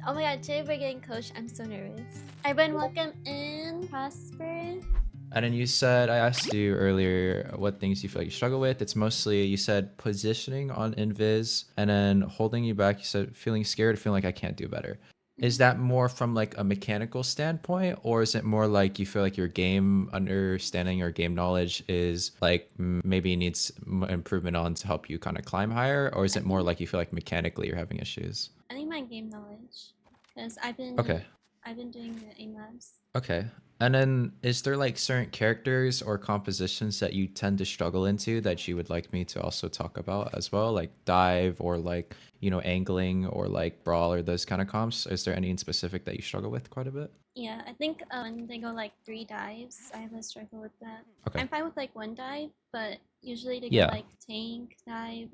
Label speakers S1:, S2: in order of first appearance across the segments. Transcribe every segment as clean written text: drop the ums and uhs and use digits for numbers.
S1: Oh my god, today we're getting coached. I'm so nervous. Everyone, welcome in. Prosper.
S2: And then you said, I asked you earlier what things you feel like you struggle with. It's mostly, you said positioning on invis, and then holding you back, you said feeling scared, feeling like I can't do better. Is that more from like a mechanical standpoint, or is it more like you feel like your game understanding or game knowledge is like maybe needs improvement on to help you kind of climb higher? Or is
S1: I
S2: it more
S1: think
S2: like you feel like mechanically you're having issues?
S1: I think my game knowledge, because
S2: Okay.
S1: I've been doing the aim labs.
S2: Okay. And then is there like certain characters or compositions that you tend to struggle into that you would like me to also talk about as well? Like dive or like, angling or like brawl or those kind of comps? Is there any in specific that you struggle with quite a bit?
S1: Yeah, I think when they go like 3 dives, I have a struggle with that.
S2: Okay.
S1: I'm fine with like 1 dive, but usually they go
S2: Yeah.
S1: like tank dive,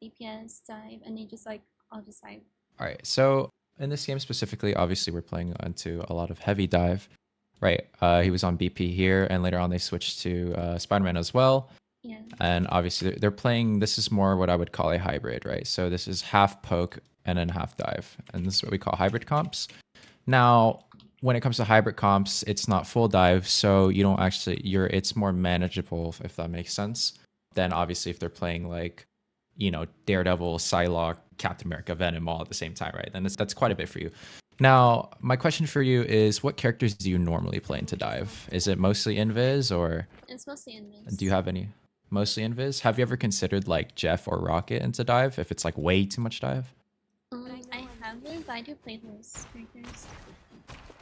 S1: DPS dive, and they just like all just dive.
S2: All right. So in this game specifically, obviously we're playing onto a lot of heavy dive, right? He was on BP here, and later on they switched to Spider-Man as well.
S1: Yeah.
S2: And obviously they're playing, this is more what I would call a hybrid, right? So this is half poke and then half dive. And this is what we call hybrid comps. Now, when it comes to hybrid comps, it's not full dive, so you don't actually, it's more manageable, if that makes sense. Then obviously if they're playing like, Daredevil, Psylocke, Captain America, Venom all at the same time, right? Then that's quite a bit for you. Now, my question for you is, what characters do you normally play into dive? Is it mostly invis, or
S1: It's mostly in
S2: do you
S1: this.
S2: have any? Mostly invis. Have you ever considered like Jeff or Rocket into dive if it's like way too much dive?
S1: I haven't, but I do play those characters.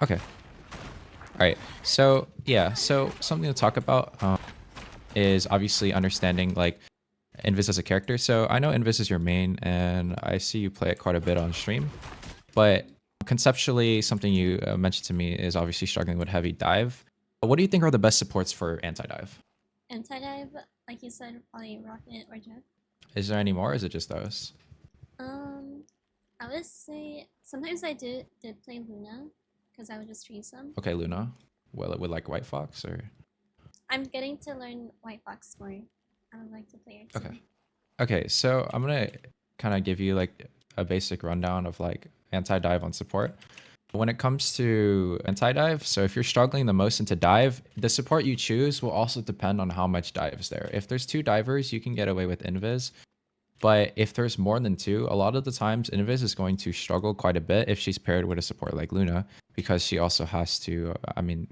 S2: Okay. All right. So yeah. So something to talk about is obviously understanding like Invis as a character. So I know Invis is your main, and I see you play it quite a bit on stream. But conceptually, something you mentioned to me is obviously struggling with heavy dive. What do you think are the best supports for anti dive?
S1: Anti-dive, like you said, probably Rocket or Jeff.
S2: Is there any more? Or is it just those?
S1: Um, I would say sometimes I did play Luna because I would just freeze them.
S2: Okay, Luna. Well, with like White Fox or
S1: I'm getting to learn White Fox more. I would like to play her too.
S2: okay. Okay, so I'm gonna kind of give you like a basic rundown of like anti-dive on support. When it comes to anti-dive, so if you're struggling the most into dive, the support you choose will also depend on how much dive is there. If there's 2 divers, you can get away with invis. But if there's more than 2, a lot of the times invis is going to struggle quite a bit if she's paired with a support like Luna, because she also has to,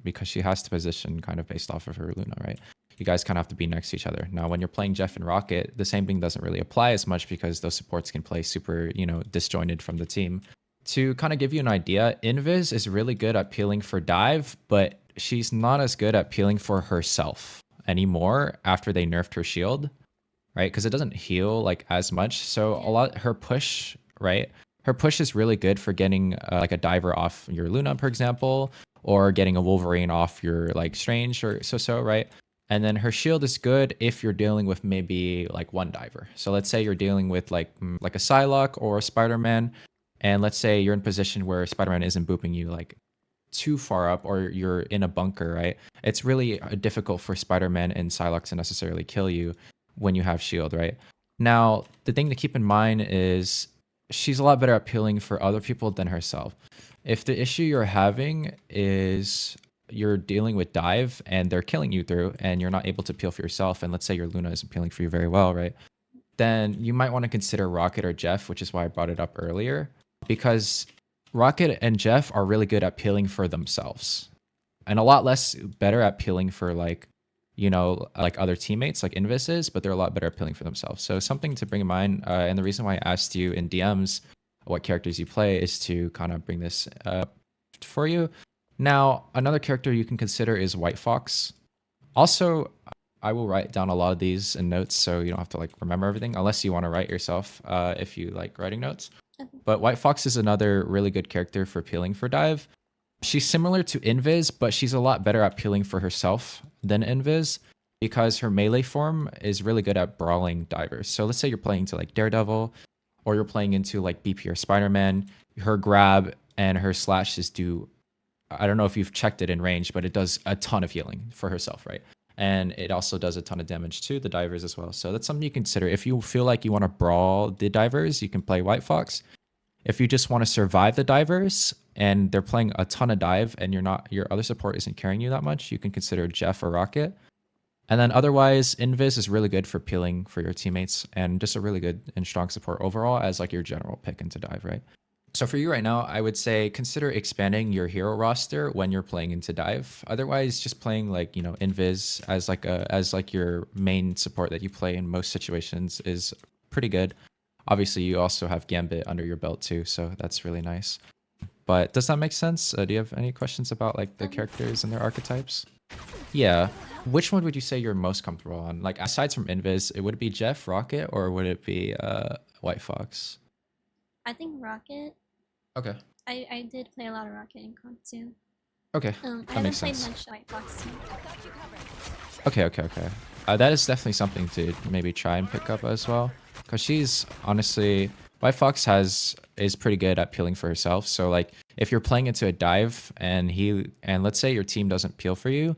S2: because she has to position kind of based off of her Luna, right? You guys kind of have to be next to each other. Now, when you're playing Jeff and Rocket, the same thing doesn't really apply as much because those supports can play super, disjointed from the team. To kind of give you an idea, Invis is really good at peeling for dive, but she's not as good at peeling for herself anymore after they nerfed her shield, right? Because it doesn't heal like as much. So a lot her push, right? Her push is really good for getting like a diver off your Luna, for example, or getting a Wolverine off your like Strange or so, right? And then her shield is good if you're dealing with maybe like one diver. So let's say you're dealing with like a Psylocke or a Spider-Man, and let's say you're in a position where Spider-Man isn't booping you like too far up, or you're in a bunker, right? It's really difficult for Spider-Man and Psylocke to necessarily kill you when you have shield, right? Now, the thing to keep in mind is she's a lot better at peeling for other people than herself. If the issue you're having is you're dealing with dive and they're killing you through and you're not able to peel for yourself, and let's say your Luna isn't peeling for you very well, right? Then you might want to consider Rocket or Jeff, which is why I brought it up earlier, because Rocket and Jeff are really good at peeling for themselves and a lot less better at peeling for like, like other teammates like Invis is, but they're a lot better at peeling for themselves. So something to bring in mind, and the reason why I asked you in DMs what characters you play is to kind of bring this up for you. Now, another character you can consider is White Fox. Also, I will write down a lot of these in notes so you don't have to like remember everything unless you want to write yourself if you like writing notes.
S1: Okay.
S2: But White Fox is another really good character for peeling for dive. She's similar to Invis, but she's a lot better at peeling for herself than Invis because her melee form is really good at brawling divers. So let's say you're playing to like Daredevil or you're playing into like BP or Spider-Man, her grab and her slashes do, I don't know if you've checked it in range, but it does a ton of healing for herself, right? And it also does a ton of damage to the divers as well. So that's something you consider. If you feel like you want to brawl the divers, you can play White Fox. If you just want to survive the divers and they're playing a ton of dive and your other support isn't carrying you that much, you can consider Jeff or Rocket. And then otherwise, Invis is really good for peeling for your teammates and just a really good and strong support overall as like your general pick into dive, right? So for you right now, I would say consider expanding your hero roster when you're playing into dive. Otherwise, just playing like, Invis as like your main support that you play in most situations is pretty good. Obviously, you also have Gambit under your belt too, so that's really nice. But does that make sense? Do you have any questions about like the characters and their archetypes? Yeah. Which one would you say you're most comfortable on? Like aside from Invis, would it be Jeff, Rocket, or would it be White Fox?
S1: I think Rocket.
S2: Okay.
S1: I did play a lot of Rocket in comp too.
S2: Okay.
S1: I
S2: That makes
S1: haven't played
S2: sense.
S1: much White Fox too.
S2: Okay. That is definitely something to maybe try and pick up as well, because she's honestly White Fox is pretty good at peeling for herself. So like if you're playing into a dive and let's say your team doesn't peel for you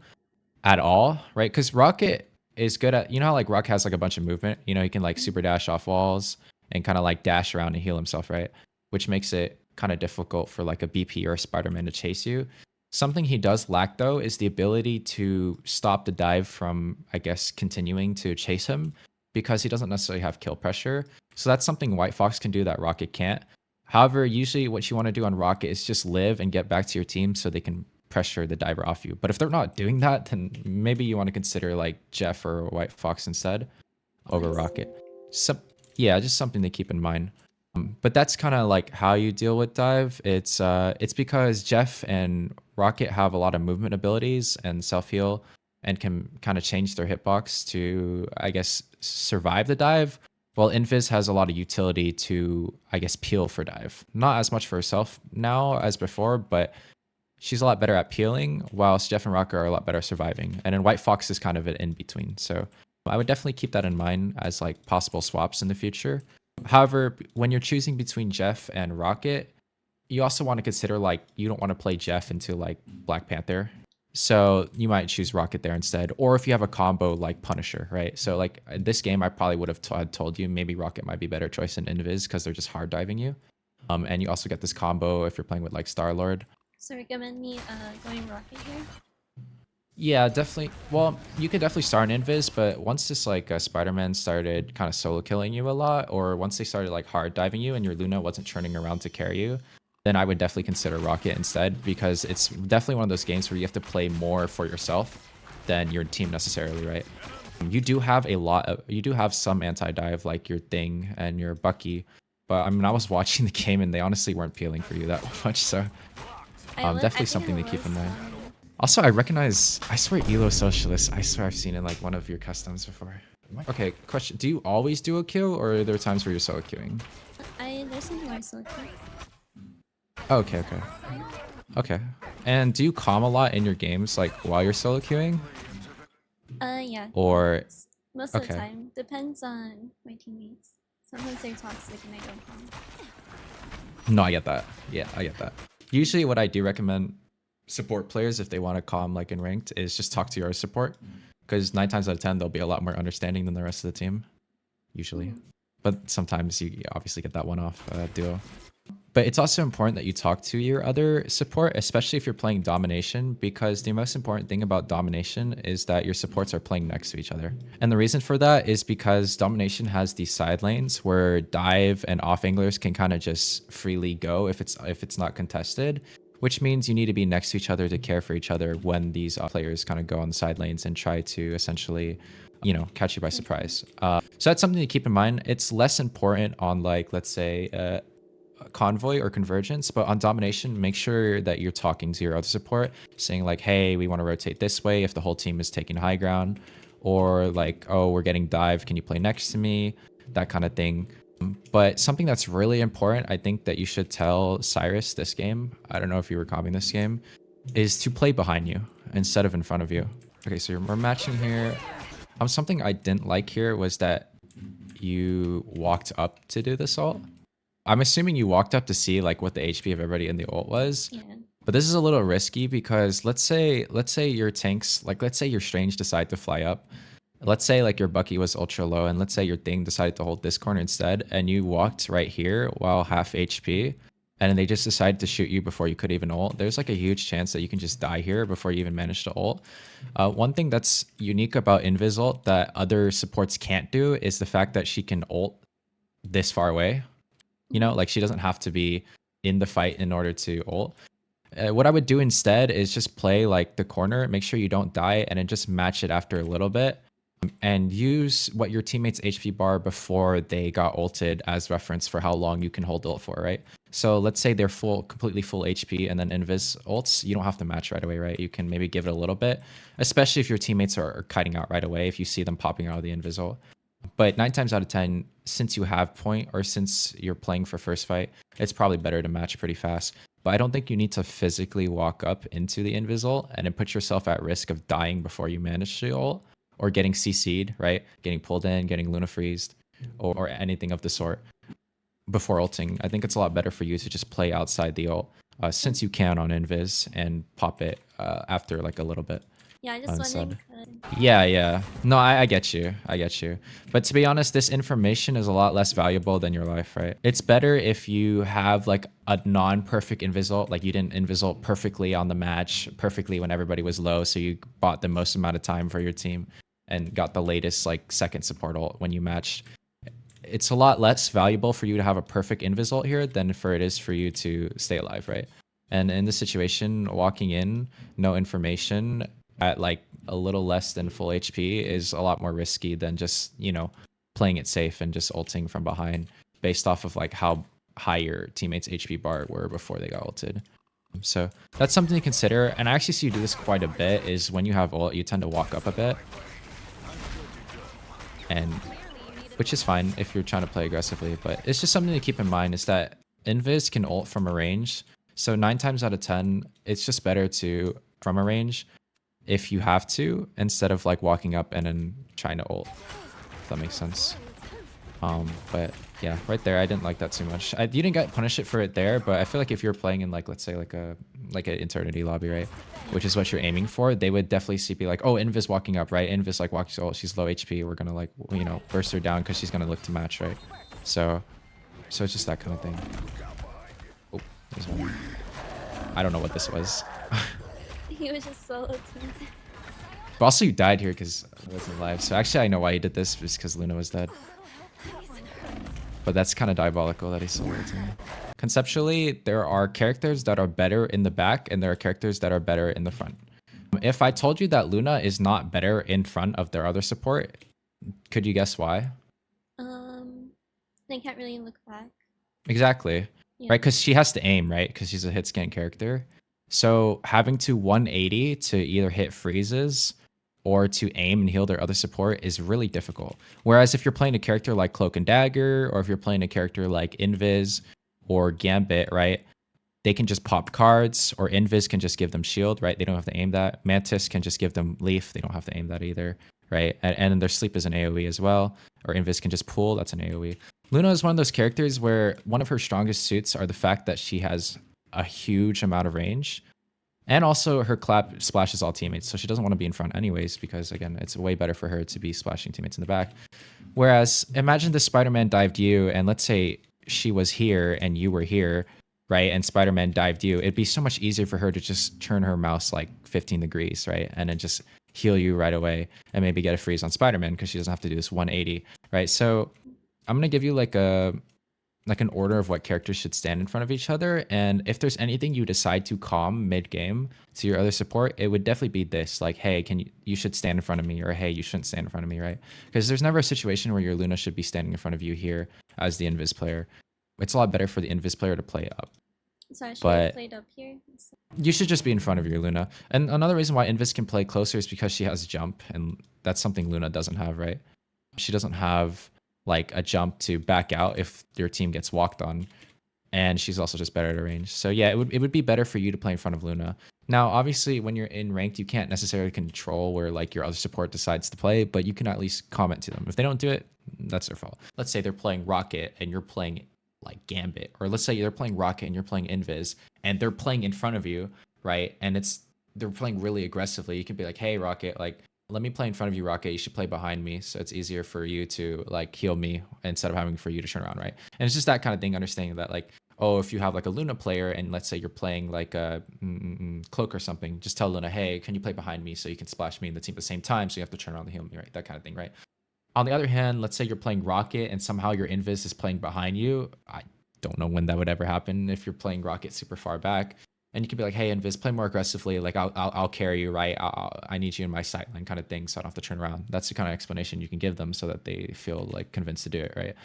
S2: at all, right? Because Rocket is good at how like Rock has like a bunch of movement. He can like super dash off walls and kind of like dash around and heal himself, right? Which makes it kind of difficult for like a BP or a Spider-Man to chase you. Something he does lack though is the ability to stop the dive from, I guess, continuing to chase him because he doesn't necessarily have kill pressure. So that's something White Fox can do that Rocket can't. However, usually what you want to do on Rocket is just live and get back to your team so they can pressure the diver off you. But if they're not doing that, then maybe you want to consider like Jeff or White Fox instead over
S1: Nice.
S2: Rocket. So, yeah, just something to keep in mind. But that's kind of like how you deal with dive. It's because Jeff and Rocket have a lot of movement abilities and self heal and can kind of change their hitbox to, I guess, survive the dive. While Invis has a lot of utility to, I guess, peel for dive. Not as much for herself now as before, but she's a lot better at peeling, whilst Jeff and Rocket are a lot better at surviving. And then White Fox is kind of an in between. So I would definitely keep that in mind as like possible swaps in the future. However, when you're choosing between Jeff and Rocket, you also want to consider like you don't want to play Jeff into like Black Panther. So you might choose Rocket there instead. Or if you have a combo like Punisher, right? So like in this game, I probably would have told you maybe Rocket might be a better choice than Invis because they're just hard diving you. And you also get this combo if you're playing with like Star Lord.
S1: So recommend me going Rocket here.
S2: Yeah, definitely. Well, you could definitely start an Invis, but once this like Spider-Man started kind of solo killing you a lot, or once they started like hard diving you and your Luna wasn't turning around to carry you, then I would definitely consider Rocket instead because it's definitely one of those games where you have to play more for yourself than your team necessarily, right? You do have some anti-dive like your Thing and your Bucky, but I mean I was watching the game and they honestly weren't peeling for you that much, so
S1: I
S2: definitely
S1: think
S2: something to
S1: it
S2: keep in
S1: was
S2: mind. Also, I swear Elo Socialist, I swear I've seen in like one of your customs before. Okay, question. Do you always do a kill or are there times where you're solo queuing?
S1: there's some more so cute.
S2: Oh, okay. And do you calm a lot in your games like while you're solo queuing?
S1: Yeah.
S2: Or,
S1: Most of the
S2: okay.
S1: time. Depends on my teammates. Sometimes they're toxic and I don't come.
S2: No, I get that. Yeah, I get that. Usually what I do recommend support players if they want to calm like in ranked is just talk to your support because 9 times out of 10 they'll be a lot more understanding than the rest of the team usually, but sometimes you obviously get that one off duo. But it's also important that you talk to your other support, especially if you're playing domination, because the most important thing about domination is that your supports are playing next to each other. And the reason for that is because domination has these side lanes where dive and off anglers can kind of just freely go if it's not contested, which means you need to be next to each other to care for each other when these players kind of go on the side lanes and try to essentially catch you by surprise. So that's something to keep in mind. It's less important on like, let's say, convoy or convergence, but on domination, make sure that you're talking to your other support, saying like, hey, we want to rotate this way if the whole team is taking high ground, or like, oh, we're getting dive, can you play next to me, that kind of thing. But something that's really important, I think that you should tell Cyrus this game, I don't know if you were comping this game, is to play behind you instead of in front of you. Okay, so we're matching here. Something I didn't like here was that you walked up to do this ult. I'm assuming you walked up to see like what the HP of everybody in the ult was.
S1: Yeah.
S2: But this is a little risky because let's say your tanks, like let's say your Strange decide to fly up. let's say like your Bucky was ultra low, and let's say your thing decided to hold this corner instead, and you walked right here while half HP, and they just decided to shoot you before you could even ult. There's like a huge chance that you can just die here before you even manage to ult. One thing that's unique about Invis ult that other supports can't do is the fact that she can ult this far away. You know, like she doesn't have to be in the fight in order to ult. What I would do instead is just play like the corner, make sure you don't die, and then just match it after a little bit, and use what your teammates' HP bar before they got ulted as reference for how long you can hold ult for, right? So let's say they're completely full HP, and then Invis ults, you don't have to match right away, right? You can maybe give it a little bit, especially if your teammates are kiting out right away, if you see them popping out of the Invis ult. But 9 times out of 10, since you have point or since you're playing for first fight, it's probably better to match pretty fast. But I don't think you need to physically walk up into the Invis ult and then put yourself at risk of dying before you manage to ult or getting CC'd, right? Getting pulled in, getting Luna freezed, or anything of the sort before ulting. I think it's a lot better for you to just play outside the ult since you can on Invis and pop it after like a little bit.
S1: Yeah, I just wondering.
S2: Yeah. No, I get you. I get you. But to be honest, this information is a lot less valuable than your life, right? It's better if you have like a non-perfect invisult, like you didn't invisult perfectly on the match, perfectly when everybody was low, so you bought the most amount of time for your team and got the latest like second support ult when you matched. It's a lot less valuable for you to have a perfect invisult here than for it is for you to stay alive, right? And in this situation, walking in, no information, at like a little less than full HP is a lot more risky than just, you know, playing it safe and just ulting from behind based off of like how high your teammates' HP bar were before they got ulted. So that's something to consider. And I actually see you do this quite a bit is when you have ult, you tend to walk up a bit. And which is fine if you're trying to play aggressively, but it's just something to keep in mind is that Invis can ult from a range. So 9 times out of 10, it's just better to from a range if you have to, instead of like walking up and then trying to ult, if that makes sense. But yeah, right there, I didn't like that too much. You didn't get punished for it there, but I feel like if you're playing in like, let's say like an eternity lobby, right, which is what you're aiming for, they would definitely be like, oh, Invis walking up, right? Invis like walks, oh, she's low HP, we're gonna like, you know, burst her down because she's gonna look to match, right? So it's just that kind of thing. Oh, there's one. I don't know what this was.
S1: He was just solo team.
S2: But also you died here because I wasn't alive. So actually I know why he did this, just because Luna was dead. But that's kind of diabolical that he solo team. Conceptually, there are characters that are better in the back and there are characters that are better in the front. If I told you that Luna is not better in front of their other support, could you guess why?
S1: They can't really look back.
S2: Exactly. Yeah. Right, because she has to aim, right? Because she's a hit scan character. So having to 180 to either hit freezes or to aim and heal their other support is really difficult. Whereas if you're playing a character like Cloak and Dagger, or if you're playing a character like Invis or Gambit, right? They can just pop cards, or Invis can just give them shield, right? They don't have to aim that. Mantis can just give them leaf. They don't have to aim that either, right? And their sleep is an AoE as well. Or Invis can just pull. That's an AoE. Luna is one of those characters where one of her strongest suits are the fact that she has a huge amount of range. And also her clap splashes all teammates. So she doesn't want to be in front anyways, because again, it's way better for her to be splashing teammates in the back. Whereas imagine the Spider-Man dived you, and let's say she was here and you were here, right? And Spider-Man dived you. It'd be so much easier for her to just turn her mouse like 15 degrees, right? And then just heal you right away and maybe get a freeze on Spider-Man because she doesn't have to do this 180, right? So I'm going to give you like an order of what characters should stand in front of each other. And if there's anything you decide to calm mid-game to your other support, it would definitely be this, like, hey, you should stand in front of me, or hey, you shouldn't stand in front of me, right? Because there's never a situation where your Luna should be standing in front of you here as the Invis player. It's a lot better for the Invis player to play up.
S1: So I should have played up here.
S2: You should just be in front of your Luna. And another reason why Invis can play closer is because she has jump, and that's something Luna doesn't have, right? She doesn't have like a jump to back out if your team gets walked on, and she's also just better at range. So yeah, it would be better for you to play in front of Luna. Now, obviously, when you're in ranked, you can't necessarily control where like your other support decides to play, but you can at least comment to them. If they don't do it, that's their fault. Let's say they're playing Rocket and you're playing like Gambit, or let's say they're playing Rocket and you're playing Invis, and they're playing in front of you, right? And they're playing really aggressively. You can be like, hey, Rocket, like, let me play in front of you, Rocket. You should play behind me, so it's easier for you to like heal me instead of having for you to turn around, right? And it's just that kind of thing, understanding that like, oh, if you have like a Luna player and let's say you're playing like a cloak or something, just tell Luna, hey, can you play behind me so you can splash me and the team at the same time, so you have to turn around and heal me, right? That kind of thing, right? On the other hand, let's say you're playing Rocket and somehow your Invis is playing behind you. I don't know when that would ever happen if you're playing Rocket super far back. And you can be like, hey, Invis, play more aggressively. Like, I'll carry you, right? I need you in my sight line kind of thing, so I don't have to turn around. That's the kind of explanation you can give them so that they feel like convinced to do it, right?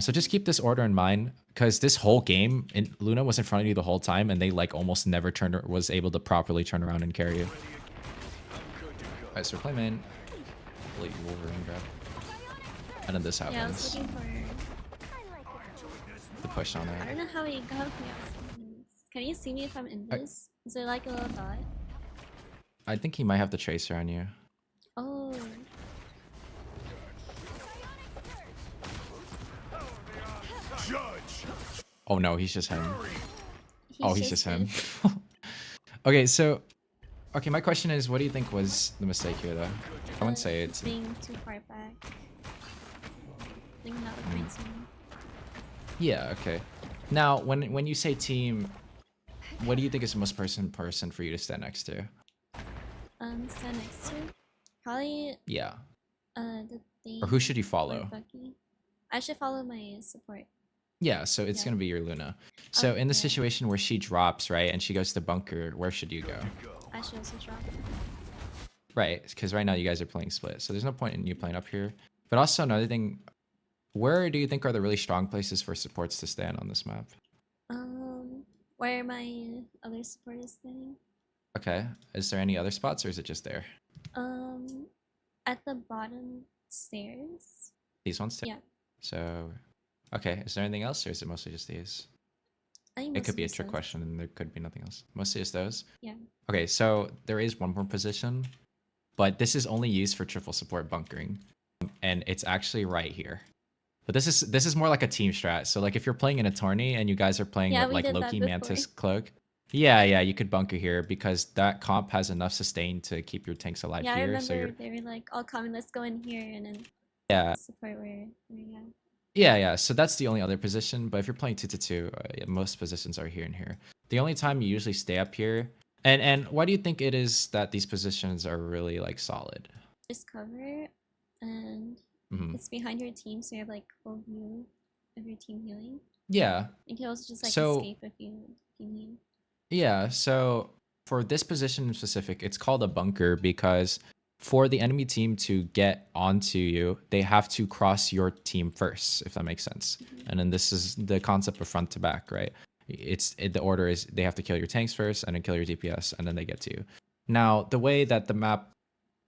S2: So just keep this order in mind because this whole game, Luna was in front of you the whole time and they like almost never was able to properly turn around and carry you. All right, so play main. Late Wolverine grab. And then this
S1: Yeah, I was
S2: happens.
S1: looking for.
S2: The push on
S1: I
S2: there.
S1: don't know how he got me. Can you see me if I'm in this? Is there like a little dot?
S2: I think he might have the tracer on you.
S1: Oh.
S2: Oh no, he's just him. He's just him.
S1: It.
S2: Okay, so okay, my question is, what do you think was the mistake here, though? I wouldn't say it's
S1: being too far back. Thinking that would bring some.
S2: Yeah. Okay. Now, when you say team, what do you think is the most person for you to stand next to?
S1: Stand next to. Probably.
S2: Yeah.
S1: The thing.
S2: Or who should you follow?
S1: Bucky. I should follow my support.
S2: Yeah, so it's gonna be your Luna. So in the situation where she drops, right, and she goes to bunker, where should you go?
S1: I should also drop.
S2: Right, because right now you guys are playing split, so there's no point in you playing up here. But also another thing, where do you think are the really strong places for supports to stand on this map?
S1: Where my other support is standing.
S2: Okay, is there any other spots, or is it just there?
S1: At the bottom stairs.
S2: These ones?
S1: Yeah.
S2: So, okay, is there anything else, or is it mostly just these? It could be a trick question, and there could be nothing else. Mostly just those?
S1: Yeah.
S2: Okay, so there is one more position, but this is only used for triple support bunkering, and it's actually right here. But this is more like a team strat. So like if you're playing in a tourney and you guys are playing with like Loki, Mantis, Cloak, yeah, you could bunker here because that comp has enough sustain to keep your tanks alive here.
S1: I remember
S2: so
S1: they were like, "All coming, let's go in here," and then support where
S2: Yeah. So that's the only other position. But if you're playing 2-2, most positions are here and here. The only time you usually stay up here, and why do you think it is that these positions are really like solid?
S1: Just cover, and it's behind your team, so you have like full view of your team healing.
S2: Yeah.
S1: You can also just like escape if you need.
S2: Yeah. So for this position in specific, it's called a bunker because for the enemy team to get onto you, they have to cross your team first, if that makes sense. And then this is the concept of front to back, right? The order is they have to kill your tanks first and then kill your DPS and then they get to you. Now, the way that the map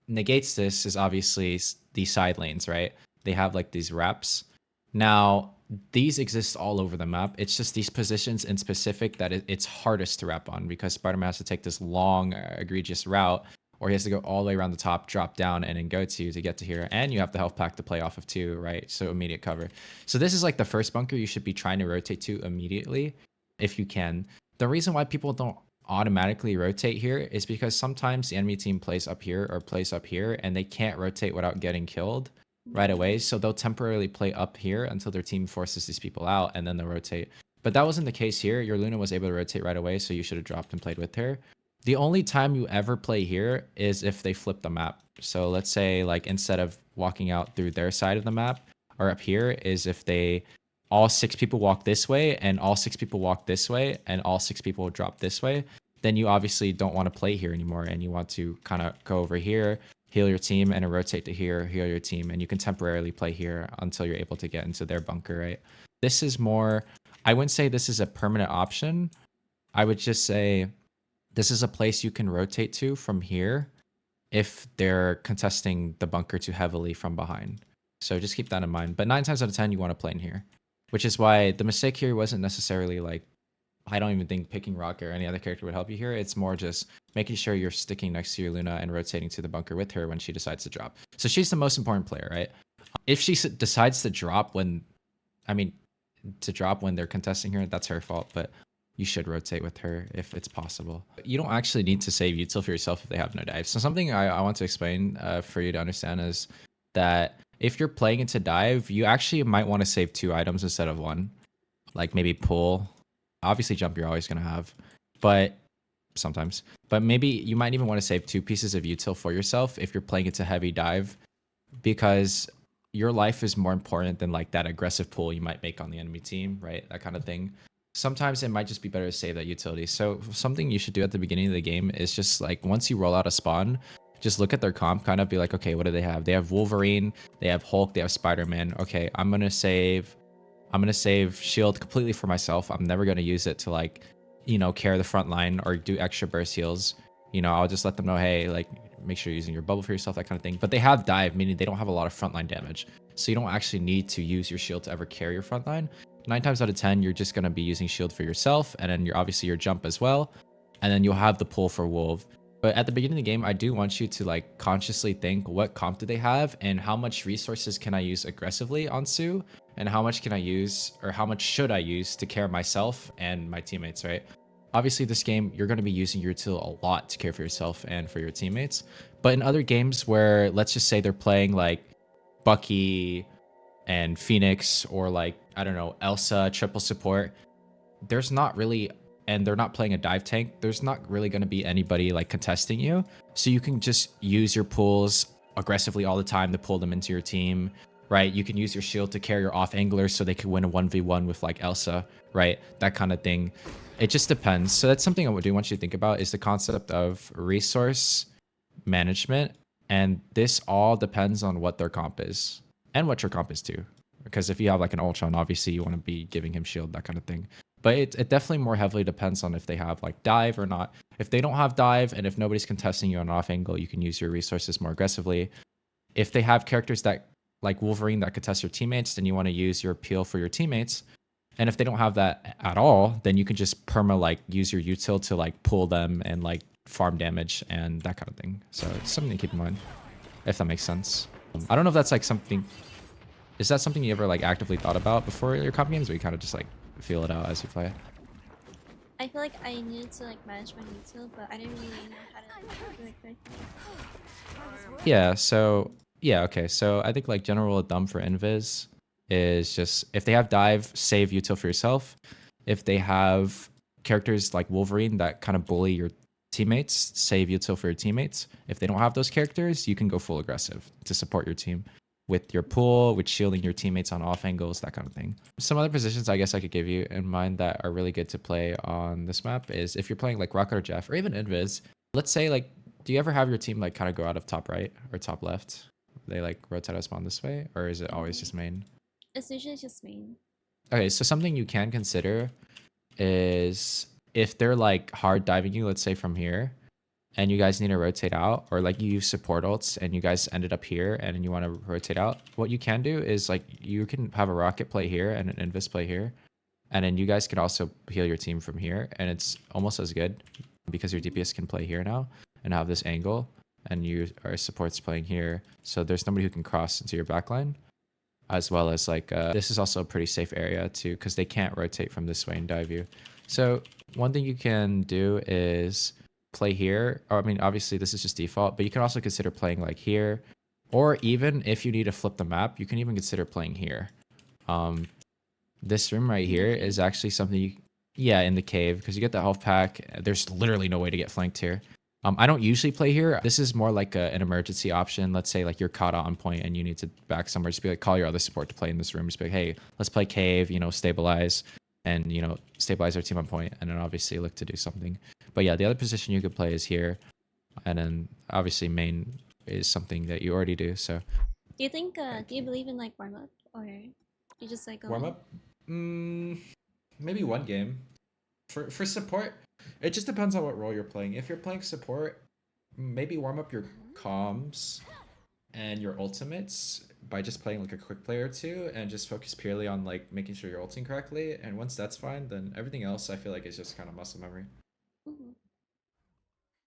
S2: negates this is obviously these side lanes, right? They have like these wraps. Now, these exist all over the map. It's just these positions in specific that it's hardest to wrap on because Spider-Man has to take this long, egregious route, or he has to go all the way around the top, drop down, and then go to get to here. And you have the health pack to play off of too, right? So immediate cover. So this is like the first bunker you should be trying to rotate to immediately if you can. The reason why people don't automatically rotate here is because sometimes the enemy team plays up here or plays up here and they can't rotate without getting killed right away. So they'll temporarily play up here until their team forces these people out and then they'll rotate. But that wasn't the case here. Your Luna was able to rotate right away, so you should have dropped and played with her. The only time you ever play here is if they flip the map. So let's say like instead of walking out through their side of the map or up here is if they all 6 people walk this way and all 6 people walk this way and all 6 people drop this way, then you obviously don't want to play here anymore and you want to kind of go over here, heal your team, and then rotate to here, heal your team, and you can temporarily play here until you're able to get into their bunker, right? This is more, I wouldn't say this is a permanent option. I would just say this is a place you can rotate to from here if they're contesting the bunker too heavily from behind. So just keep that in mind. But 9 times out of 10, you want to play in here, which is why the mistake here wasn't necessarily like, I don't even think picking Rocket or any other character would help you here. It's more just making sure you're sticking next to your Luna and rotating to the bunker with her when she decides to drop. So she's the most important player, right? If she decides to drop when they're contesting her, that's her fault. But you should rotate with her if it's possible. You don't actually need to save util for yourself if they have no dive. So something I want to explain for you to understand is that if you're playing into dive, you actually might want to save 2 items instead of 1. Like maybe pull. Obviously jump you're always going to have, but sometimes. But maybe you might even want to save 2 pieces of util for yourself if you're playing into heavy dive, because your life is more important than like that aggressive pull you might make on the enemy team, right? That kind of thing. Sometimes it might just be better to save that utility. So something you should do at the beginning of the game is just like once you roll out a spawn, just look at their comp, kind of be like, okay, what do they have? They have Wolverine, they have Hulk, they have Spider-Man. Okay, I'm gonna save shield completely for myself. I'm never gonna use it to like, carry the front line or do extra burst heals. I'll just let them know, hey, like make sure you're using your bubble for yourself, that kind of thing. But they have dive, meaning they don't have a lot of frontline damage. So you don't actually need to use your shield to ever carry your frontline. 9 times out of 10, you're just gonna be using shield for yourself, and then you're obviously your jump as well. And then you'll have the pull for Wolf. But at the beginning of the game, I do want you to like consciously think what comp do they have and how much resources can I use aggressively on Sue, and how much can I use or how much should I use to care myself and my teammates, right? Obviously, this game, you're going to be using your tool a lot to care for yourself and for your teammates. But in other games where, let's just say they're playing like Bucky and Phoenix, or like, I don't know, Elsa, triple support, there's not really, and they're not playing a dive tank, there's not really going to be anybody like contesting you. So you can just use your pulls aggressively all the time to pull them into your team, right? You can use your shield to carry your off anglers so they can win a 1v1 with like Elsa, right? That kind of thing. It just depends. So that's something I do want you to think about, is the concept of resource management. And this all depends on what their comp is and what your comp is too. Because if you have like an Ultron, obviously you want to be giving him shield, that kind of thing. But it definitely more heavily depends on if they have like dive or not. If they don't have dive, and if nobody's contesting you on off angle, you can use your resources more aggressively. If they have characters that like Wolverine that contest your teammates, then you want to use your appeal for your teammates. And if they don't have that at all, then you can just perma like use your util to like pull them and like farm damage and that kind of thing. So it's something to keep in mind, if that makes sense. I don't know if that's like something. Is that something you ever like actively thought about before your comp games, or you kind of just like feel it out as you play?
S1: I feel like I needed to like manage my util, but I didn't really know how to do it correctly.
S2: Yeah. So yeah. Okay. So I think like general rule of thumb for invis is just if they have dive, save util for yourself. If they have characters like Wolverine that kind of bully your teammates, save util for your teammates. If they don't have those characters, you can go full aggressive to support your team with your pull, with shielding your teammates on off angles, that kind of thing. Some other positions I guess I could give you in mind that are really good to play on this map is if you're playing like Rocket or Jeff or even Invis. Let's say like, do you ever have your team like kind of go out of top right or top left? They like rotate a spawn this way, or is it always just main?
S1: It's usually just main.
S2: Okay, so something you can consider is if they're like hard diving you, let's say from here, and you guys need to rotate out, or like you use support ults and you guys ended up here and you want to rotate out, what you can do is like you can have a rocket play here and an invis play here, and then you guys can also heal your team from here, and it's almost as good because your DPS can play here now and have this angle, and you our supports playing here, so there's nobody who can cross into your backline, as well as like this is also a pretty safe area too because they can't rotate from this way and dive you. So one thing you can do is play here, or I mean obviously this is just default, but you can also consider playing like here, or even if you need to flip the map, you can even consider playing here. This room right
S1: In the
S2: here
S1: cave.
S2: is actually something you, yeah, in the cave, because you get the health pack. There's literally no way to get flanked here. I don't usually play here. This is more like an emergency option. Let's say like you're caught on point and you need to back somewhere. Just be like, call your other support to play in this room. Just be like, hey, let's play cave, stabilize, and, stabilize our team on point, and then obviously look to do something. But yeah, the other position you could play is here. And then obviously main is something that you already do. So
S1: Do you think? Do you believe in like warm up, or you just like go
S2: warm
S1: in?
S2: up, maybe one game. For support, it just depends on what role you're playing. If you're playing support, maybe warm up your comms and your ultimates by just playing like a quick play or two, and just focus purely on like making sure you're ulting correctly. And once that's fine, then everything else I feel like is just kind of muscle memory.